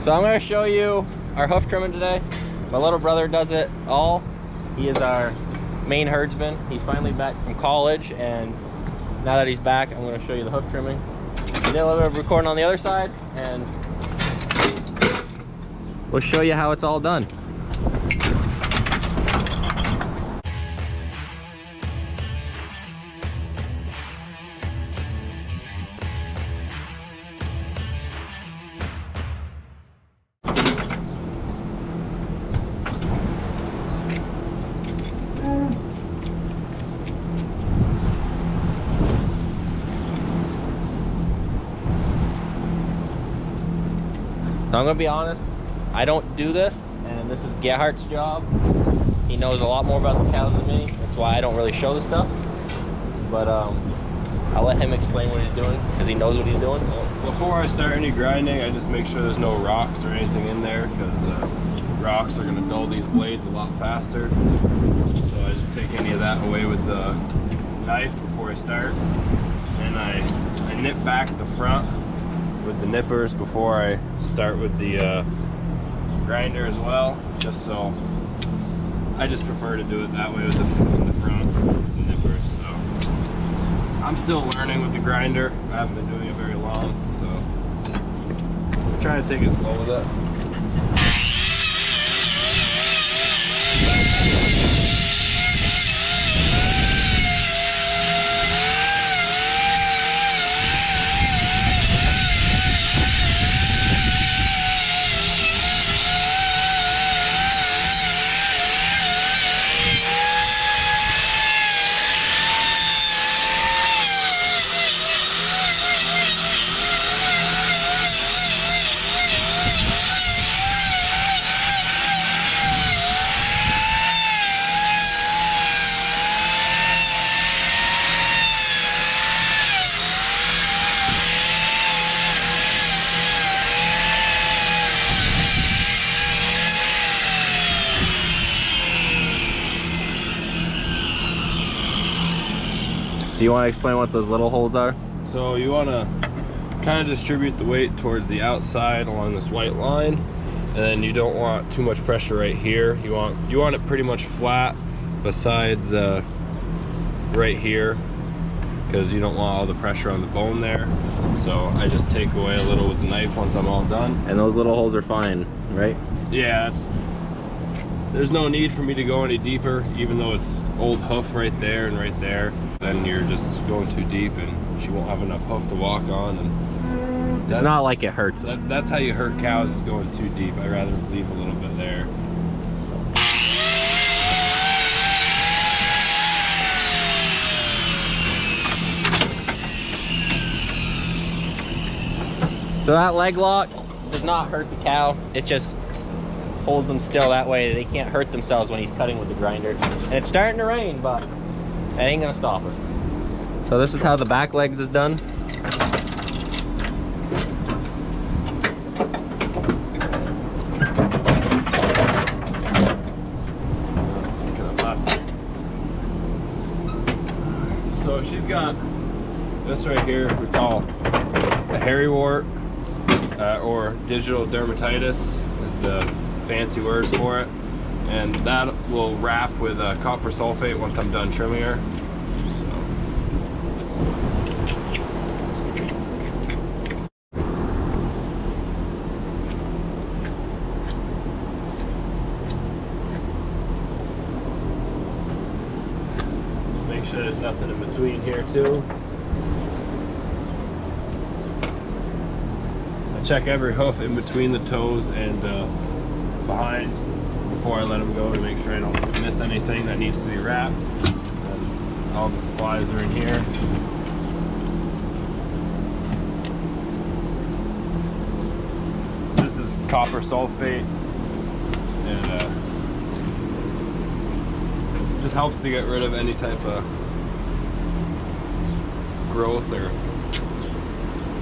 So I'm going to show you our hoof trimming today. My little brother does it all. He is our main herdsman. He's finally back from college, and now that he's back, I'm going to show you the hoof trimming. I did a little bit of recording on the other side, and we'll show you how it's all done. So I'm gonna be honest, I don't do this, and this is Gerhardt's job. He knows a lot more about the cows than me. That's why I don't really show the stuff. But I'll let him explain what he's doing, because he knows what he's doing. Before I start any grinding, I just make sure there's no rocks or anything in there, because rocks are gonna dull these blades a lot faster. So I just take any of that away with the knife before I start. And I nip back the front with the nippers before I start with the grinder as well, just so I just prefer to do it that way with the front with the nippers. So I'm still learning with the grinder. I haven't been doing it very long, so I'm trying to take it slow with it. Do you want to explain what those little holes are? So you want to kind of distribute the weight towards the outside along this white line, and then you don't want too much pressure right here. You want it pretty much flat besides right here, because you don't want all the pressure on the bone there. So I just take away a little with the knife once I'm all done. And those little holes are fine, right? Yeah, there's no need for me to go any deeper, even though it's old hoof right there and right there. Then you're just going too deep and she won't have enough hoof to walk on. And it's not like it hurts. That's how you hurt cows, is going too deep. I'd rather leave a little bit there. So that leg lock does not hurt the cow. It just holds them still, that way they can't hurt themselves when he's cutting with the grinder. And it's starting to rain, but that ain't gonna stop us. So this is how the back legs is done. So she's got this right here, we call a hairy wart, or digital dermatitis is the fancy word for it, and that will wrap with copper sulfate once I'm done trimming her. Make sure there's nothing in between here too. I check every hoof in between the toes and behind before I let them go, to make sure I don't miss anything that needs to be wrapped. And all the supplies are in here. This is copper sulfate, and just helps to get rid of any type of growth or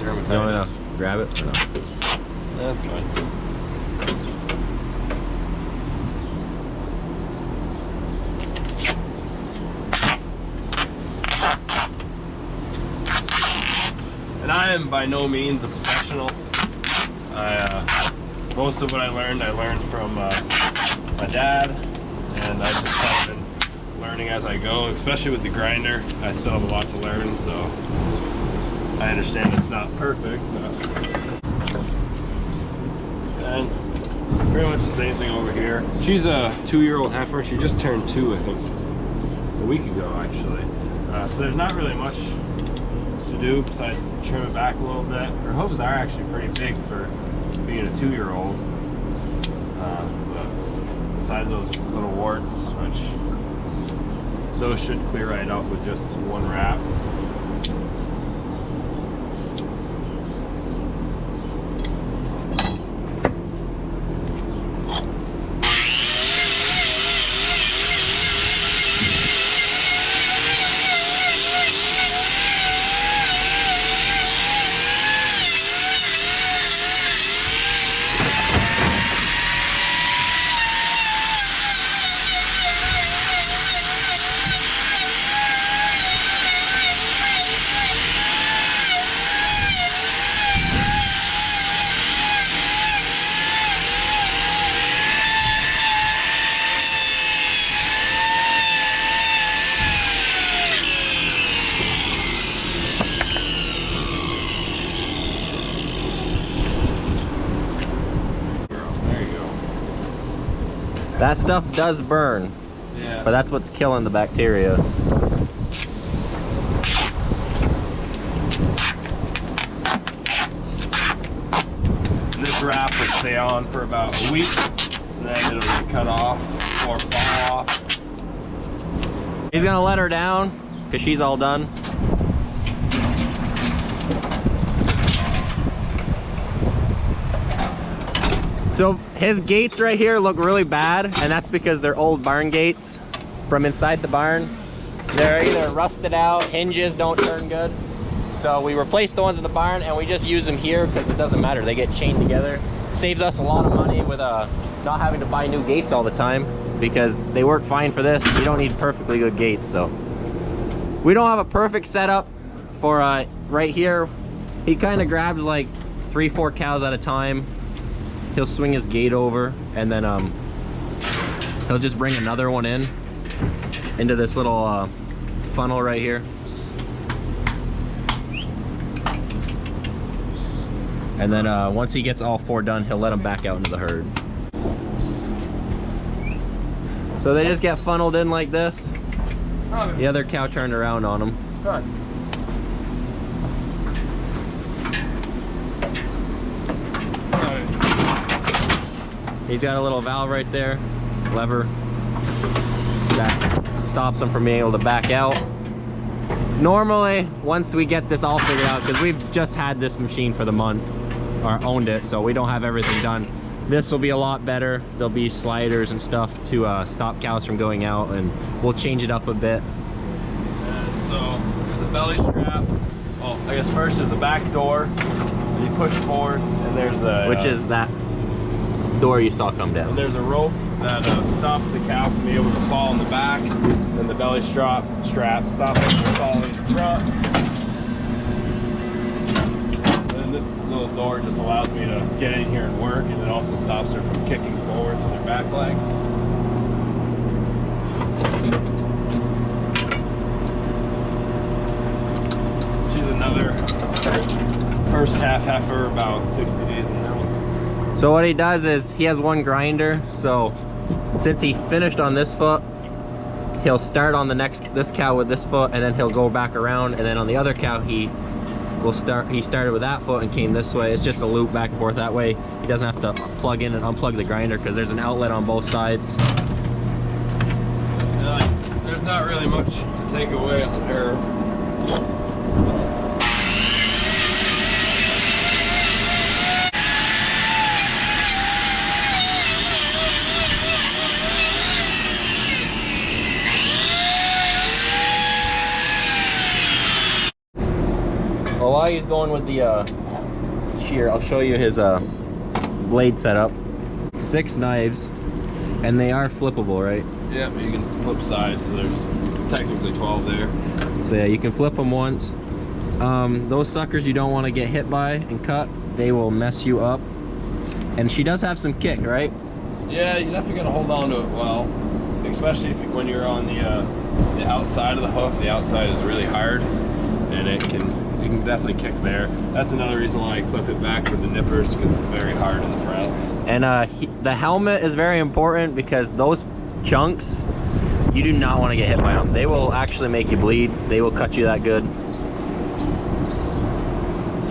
dermatitis. You want to grab it? No. That's fine. And I am by no means a professional. Most of what I learned from my dad, and I just kind of been learning as I go, especially with the grinder. I still have a lot to learn, so I understand it's not perfect, but... And pretty much the same thing over here. She's a 2-year-old heifer. She just turned 2, I think, a week ago, actually. So there's not really much to do besides trim it back a little bit. Her hooves are actually pretty big for being a 2-year-old. But besides those little warts, which those should clear right up with just one wrap. That stuff does burn, Yeah. but that's what's killing the bacteria. This wrap would stay on for about a week, and then it'll get cut off or fall off. He's gonna let her down because she's all done. So his gates right here look really bad, and that's because they're old barn gates from inside the barn. They're either rusted out, hinges don't turn good. So we replaced the ones in the barn and we just use them here because it doesn't matter, they get chained together. Saves us a lot of money with not having to buy new gates all the time because they work fine for this. You don't need perfectly good gates. So we don't have a perfect setup for right here. He kind of grabs like 3-4 cows at a time. He'll swing his gate over and then he'll just bring another one into this little funnel right here. And then once he gets all 4 done, he'll let them back out into the herd. So they just get funneled in like this. The other cow turned around on them. Good. He's got a little valve right there, lever, that stops him from being able to back out. Normally, once we get this all figured out, because we've just had this machine for the month, or owned it, so we don't have everything done. This will be a lot better. There'll be sliders and stuff to stop cows from going out, and we'll change it up a bit. And so the belly strap, well, I guess first is the back door. You push forwards, and there's a... Which is that door you saw come down. And there's a rope that stops the cow from being able to fall in the back. Then the belly strap stops it from falling in front. And then this little door just allows me to get in here and work, and it also stops her from kicking forwards with her back legs. She's another first half heifer, about 60 days in milk. So what he does is he has one grinder, so since he finished on this foot, he'll start on this cow with this foot, and then he'll go back around, and then on the other cow he started with that foot and came this way. It's just a loop back and forth. That way he doesn't have to plug in and unplug the grinder because there's an outlet on both sides. There's not really much to take away on her. Well, while he's going with the shear, I'll show you his blade setup. 6 knives, and they are flippable, right? Yeah, you can flip sides, so there's technically 12 there. So yeah, you can flip them once. Those suckers you don't want to get hit by and cut. They will mess you up. And she does have some kick, right? Yeah, you definitely gotta hold on to it well, especially when you're on the outside of the hoof. The outside is really hard, and you can definitely kick there. That's another reason why I clip it back with the nippers, because it's very hard in the front. And the helmet is very important, because those chunks, you do not want to get hit by them. They will actually make you bleed. They will cut you that good.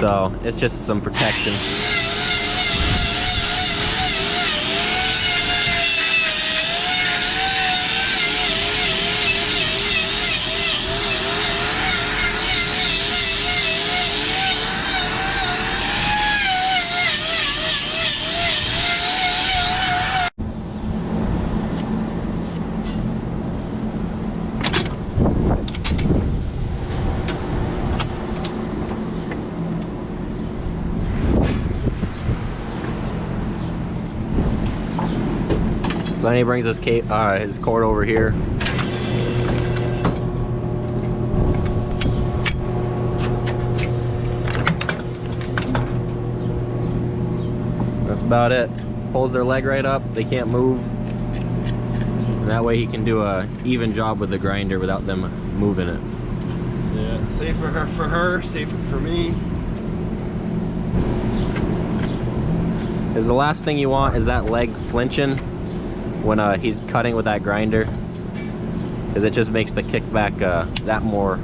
So it's just some protection. So then he brings his cord over here. That's about it. Pulls their leg right up, they can't move. And that way he can do a even job with the grinder without them moving it. Yeah, safer for her, safer for me. Because the last thing you want is that leg flinching when he's cutting with that grinder, because it just makes the kickback that more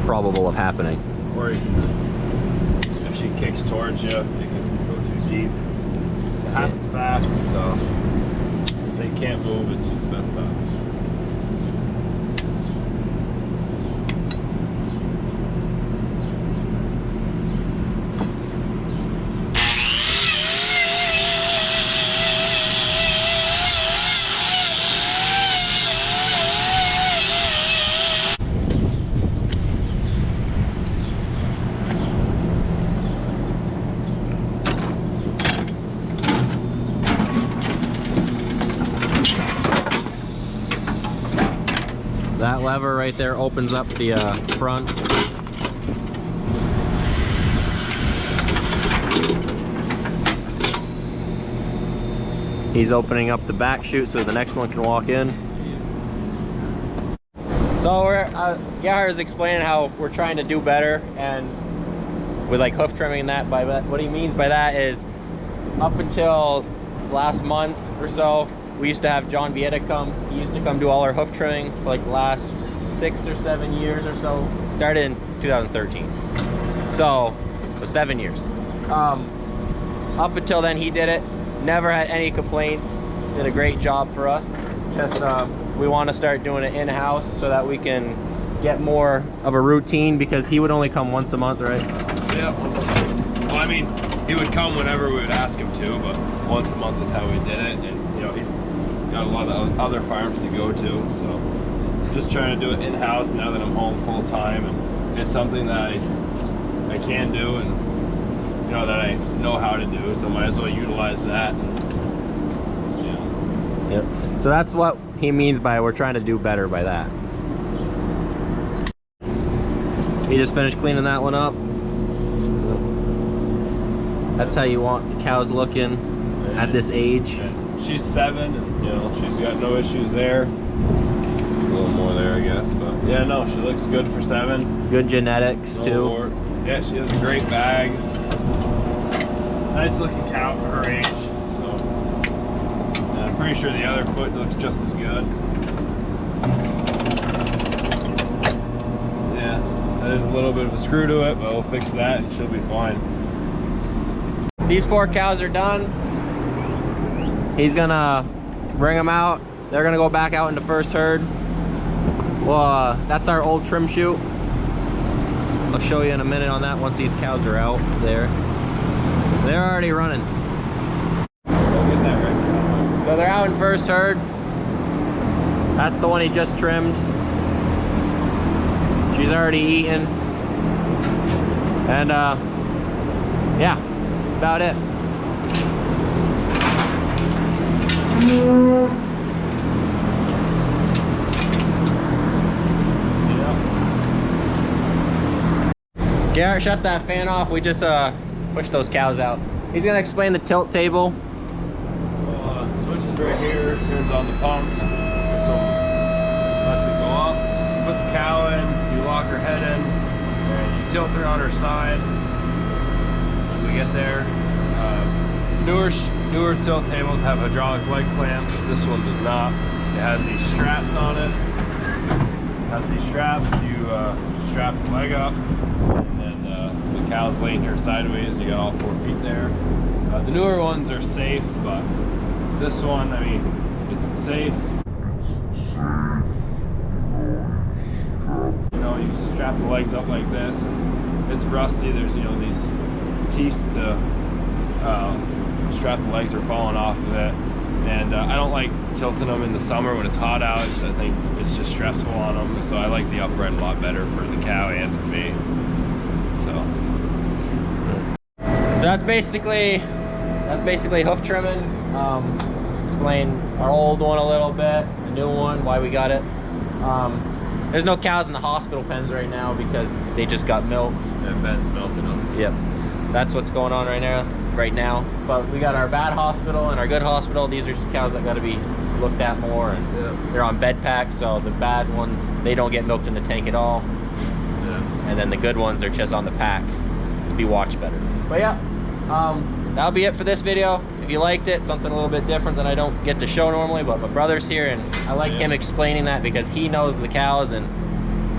probable of happening. Or if she kicks towards you, it can go too deep. It happens fast, so if they can't move, it's just messed up. That lever right there opens up the front. He's opening up the back chute so the next one can walk in. So we're, Gahar is explaining how we're trying to do better, and with like hoof trimming and that. By what he means by that is, up until last month or so, we used to have John Vieta come. He used to come do all our hoof trimming for like the last 6 or 7 years or so. Started in 2013. So 7 years. Up until then he did it. Never had any complaints. Did a great job for us. Just we want to start doing it in-house so that we can get more of a routine, because he would only come once a month, right? Yeah, once a month. Well, I mean, he would come whenever we would ask him to, but once a month is how we did it. And you know, he's got a lot of other farms to go to, so just trying to do it in-house now that I'm home full-time, and it's something that I can do, and you know, that I know how to do, so might as well utilize that. And, yeah. Yep. So that's what he means by we're trying to do better by that. He just finished cleaning that one up. That's how you want the cows looking at this age. She's 7, and you know, she's got no issues there. A little more there, I guess, but yeah, no, she looks good for 7. Good genetics too. Warts. Yeah, she has a great bag. Nice looking cow for her age. So yeah, I'm pretty sure the other foot looks just as good. Yeah, there's a little bit of a screw to it, but we'll fix that and she'll be fine. These 4 cows are done. He's gonna bring them out. They're gonna go back out in the first herd. Well, that's our old trim chute. I'll show you in a minute on that once these cows are out there. They're already running. So they're out in first herd. That's the one he just trimmed. She's already eaten. And yeah, about it. Garrett, shut that fan off. We just pushed those cows out. He's gonna explain the tilt table. turns right here, turns on the pump. This one lets it go up. You put the cow in, you lock her head in, and you tilt her on her side. When we get there, newer tilt tables have hydraulic leg clamps. This one does not. It has these straps on it. It has these straps. You strap the leg up, and then the cow's laying here sideways, and you got all 4 feet there. The newer ones are safe, but this one, I mean, it's safe. You know, you strap the legs up like this. It's rusty. There's, you know, these teeth to strap the legs are falling off of it. And I don't like tilting them in the summer when it's hot out. I think it's just stressful on them. So I like the upright a lot better for the cow and for me. So that's basically hoof trimming. Explain our old one a little bit, the new one, why we got it. There's no cows in the hospital pens right now because they just got milked. And Ben's milking them. Yep, that's what's going on right now. But we got our bad hospital and our good hospital. These are just cows that got to be looked at more, and they're on bed packs. So the bad ones, they don't get milked in the tank at all. And then the good ones are just on the pack to be watched better. But yeah, that'll be it for this video. If you liked it, something a little bit different than I don't get to show normally, but my brother's here and I like him explaining that because he knows the cows and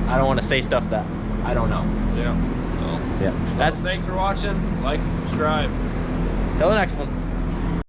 I don't want to say stuff that I don't know. Yeah. So, yeah. Thanks for watching. Like and subscribe. Till the next one.